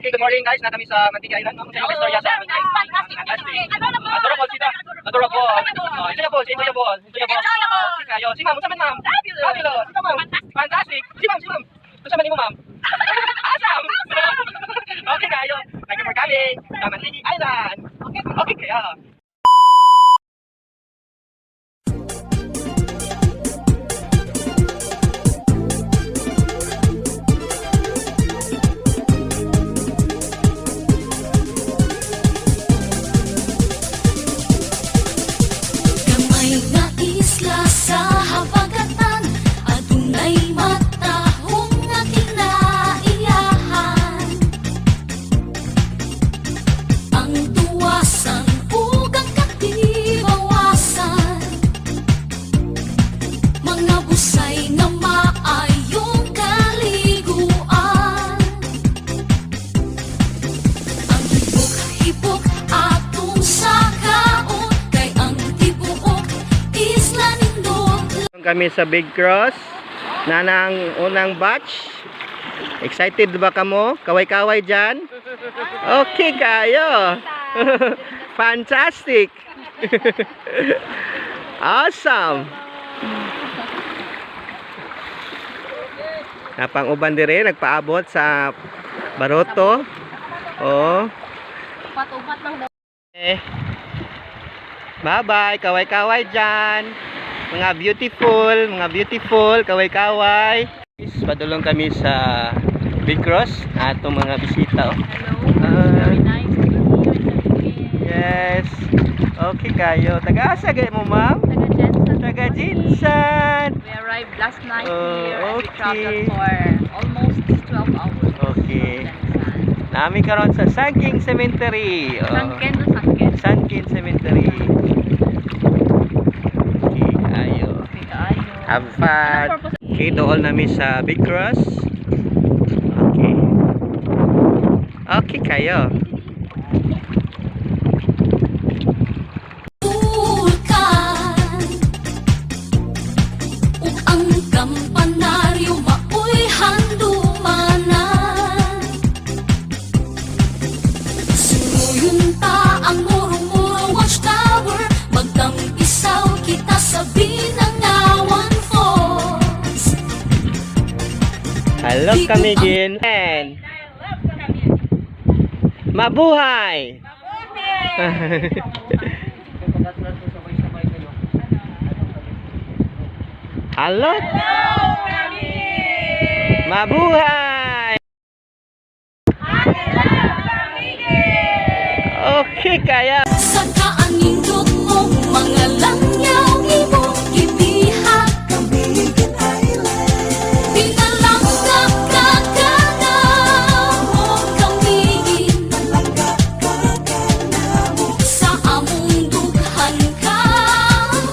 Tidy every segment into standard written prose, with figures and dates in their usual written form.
Okay, good morning guys. Na kami sa Mantika Island. Ano yung istorya sa amin guys? Fantastic. Adorable sila. Adorable. Enjoyable. Enjoyable. Okay kayo. Si ma'am, saan ma'am? Fabulous. Ikaw ma'am? Fantastic. Si ma'am. Saan man mo ma'am? Awesome. Okay kayo. Thank you for coming sa Mantika Island. Okay kayo. Kami sa Big Cross na ng unang batch. Excited ba kamo? Kaway-kaway dyan? Okay kayo. Fantastic. Awesome. Napang uban dire nagpaabot sa Baroto. Oh. Upat-upat lang daw. Bye-bye, kaway-kaway dyan. Mga beautiful, kaway-kaway. Padulong kami sa Big Cross. Atong mga bisita. Hello, very nice to meet you. Yes. Okay kayo. Taga-asa kayo mo, ma'am? Taga-Jensen. Taga-Jensen. We arrived last night here and we Okay. traveled for almost 12 hours. Okay. Nami karon sa Sanking Cemetery. Sangken to Sangken. Sanking Cemetery. Okay kayo. Okay kayo. Have fun. Okay, doon namin sa Big Cross. Okay. Okay kayo. Hello Kamigin. And mabuhay. Hello. Mabuhay. Okay kaya. Sa kaanindot mo mga langyaw imong gibihat Kamigin Island. Pinalanggap ka kanamo Kamigin. Nalanggap ka kanamo. Sa among dughan ka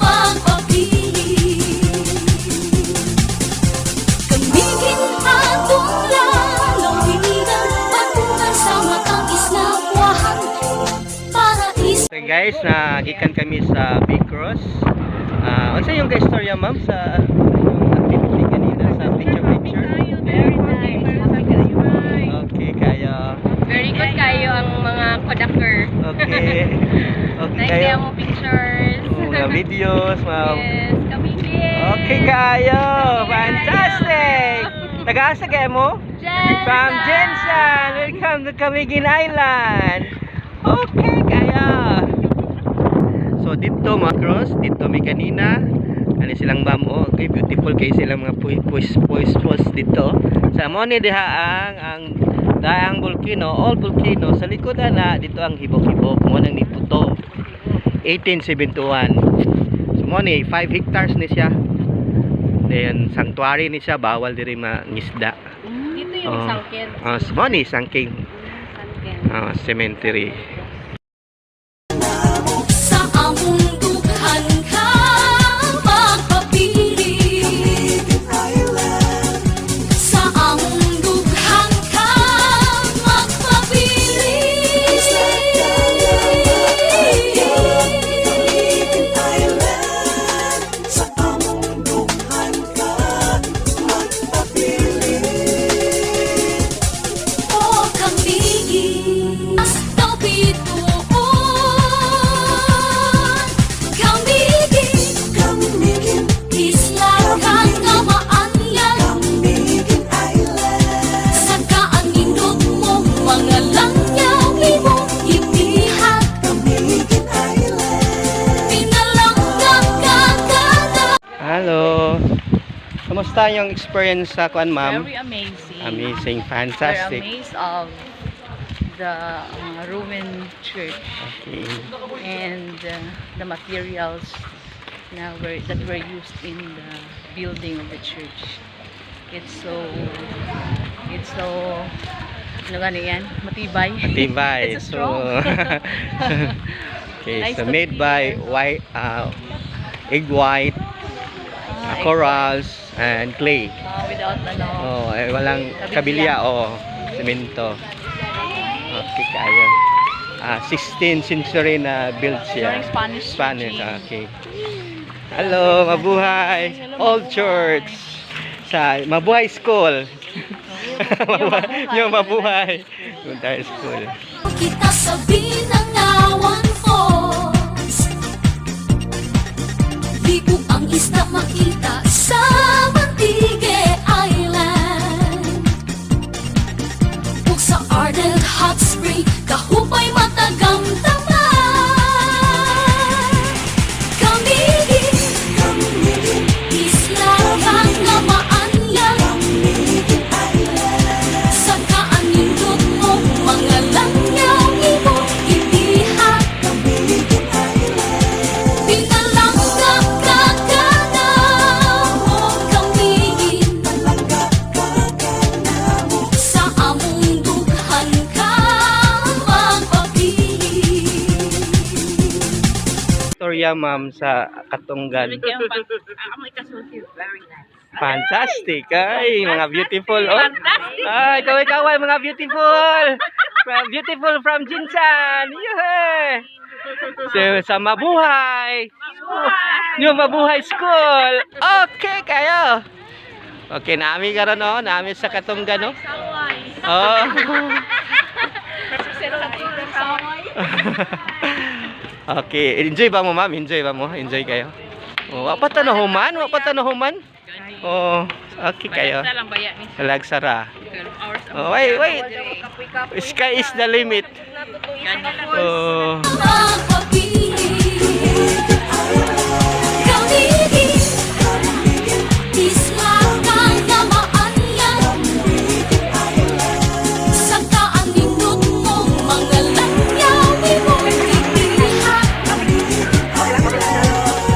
magpapili. Kamigin atong lalawigan patungan sa matang islawahan. Okay guys, nagikan kami sa Big Cross. Ano yung ka-istorya ma'am sa activity kanina sa picture? Very nice. Happy kayo. Okay kayo. Very good kayo ang mga conductor. Okay. Okay Nice kayo. kayo mo pictures. Mga videos, ma'am. Yes, Kamigin. Okay kayo. Fantastic. Taga-asa kayo mo? Jensen. From Jensen. Welcome to Kamigin Island. Okay kaya. So dito mga cross, dito may kanina. Ano silang ma'am, okay, beautiful kayo silang mga poise dito. Sa mo ni diha ang daang volcano, all volcano sa likod na dito ang hibok-hibok mo nang niputo. 1871. So mo ni 5 hectares ni siya. Then sanctuary ni siya, bawal diri mangisda. Dito yung Sangken. Mo ni Sanking Sangken. cemetery. Sa among dughan ka magpapili. Sa among dughan ka magpapili. Sa among dughan ka magpapili. O Kamigin. Kumusta yung experience sa kuan, ma'am? Very amazing. Amazing, We're fantastic. amazed of the Roman church Okay. and the materials that were used in the building of the church. It's so ano gani yan? Matibay. Matibay. It's So, strong. okay, Nice so to made be by here. egg white, Egg corals, and clay. without ano. Oh, walang kabilya o semento. Okay, kayo. 16th century na build siya. During Spanish Spanish, regime. okay. Hello, mabuhay. Old church. Sa Mabuhay School. Yung mabuhay. Yung tayo school. Kita sa Binangawan Falls. Libog ang isda makita sa Mantigue Island. Ug sa Ardent Hot Spring, kahupay matagang isla kang nga maanyang. Sa kaanindot mo, mga langyaw imo itihat. Pinalangga ka na mo kamihin. Sa among dughan ka magpapili. Storya, ma'am, sa Katunggan. Very nice. Fantastic. Ay, mga beautiful. Oh. Fantastic. Ay, kaway-kaway, mga beautiful. Beautiful from Jinsan. Yuhe. So, sa Mabuhay. Yung Mabuhay School. Okay kayo. Okay, nami karon no, nami sa Katunggan no. Oh. Okay, enjoy ba mo, ma'am? Enjoy ba mo? Enjoy kayo? Oh, wa pa tanahuman, wa pa tanahuman. Oh, okay kayo. lang baya ni Lagsara. 12 hours. Oh, wait. Sky is the limit. Oh. Magpapili. Kamihin. Isla kang nga maanyang. Sa kaanindot mo, mga langyaw imo itihat.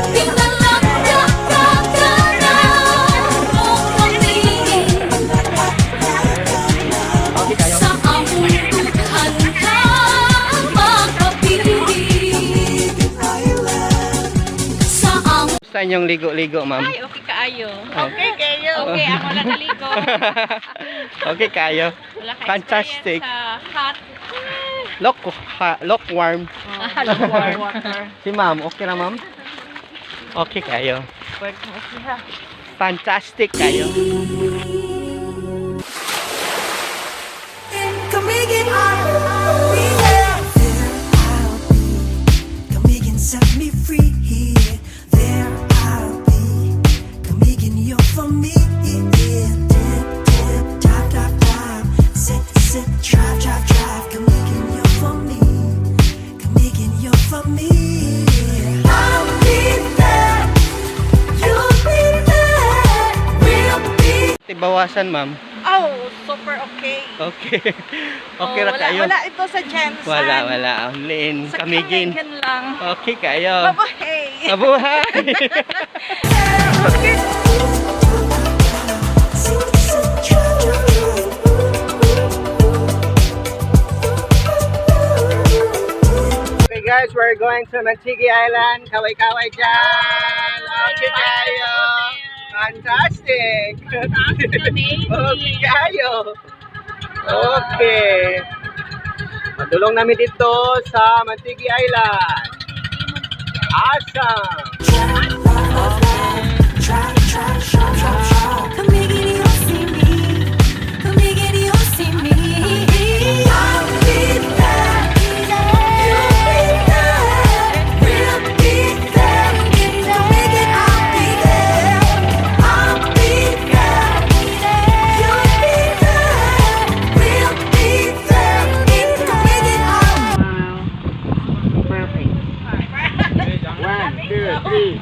Pinalangga ka na mo kamihin. Sa among dughan ka magpapili. Sa among Saan yung ligo-ligo, ma'am? Ay, okay kaayo. Okay kayo. Okay, ako lang naligo. Okay kayo. Wala ka Fantastic. experience sa hot. Lukewarm. Lukewarm water. Si ma'am, okay na ma'am? Okay kayo. Fantastic kayo. Kamigin I'll be there. Kamigin set me free. There I'll be. Kamigin you're for me. Dip, dip, dive, dive, dive. Sit, sit, drive, drive, drive. Kamigin you're for me. Kamigin you're for me. I'll be there. You'll be there. We'll be. Bawasan, ma'am. Oh, super okay. Okay. Okay ra wala, kayo. wala ito sa Jensen. Wala. Only in Sa Kamigin. Kamigin lang. Okay kayo. Babae. Mabuhay. Sit, sit, drive, drive, drive. Okay guys, we're going to Mantigue Island. Kaway-kaway dyan. Okay kayo. Fantastic. Okay kayo. Okay. Madulong namin dito sa Mantigue Island. Awesome. Try, try, show, show, show. Kamigin you'll see me. Kamigin you'll see me. I'll be there. You'll be there. We'll be there. Kamigin, I'll be there. I'll be there. You'll be there. We'll be there. Kamigin, I'll Perfect. 1, 2, 3.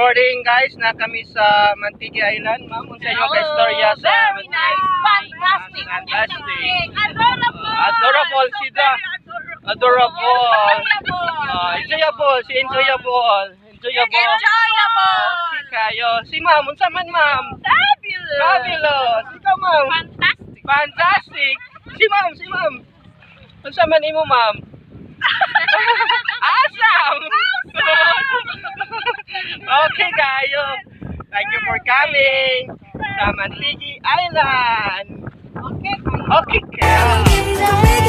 morning guys, na kami sa Mantigi Island. Ma'am, unsa yung istorya sa Very nice. Fantastic. Fantastic. Adorable. Adorable sila. Adorable. Enjoyable, si enjoyable. Enjoyable. Enjoyable. Okay kayo. Si ma'am, unsa man ma'am? Fabulous. Fabulous. Ikaw ma'am. Fantastic. Fantastic. Si ma'am. Unsa man imo ma'am? Awesome. Okay kayo. Thank you for coming sa Mantigi Island. Okay. Okay kayo. Get it away.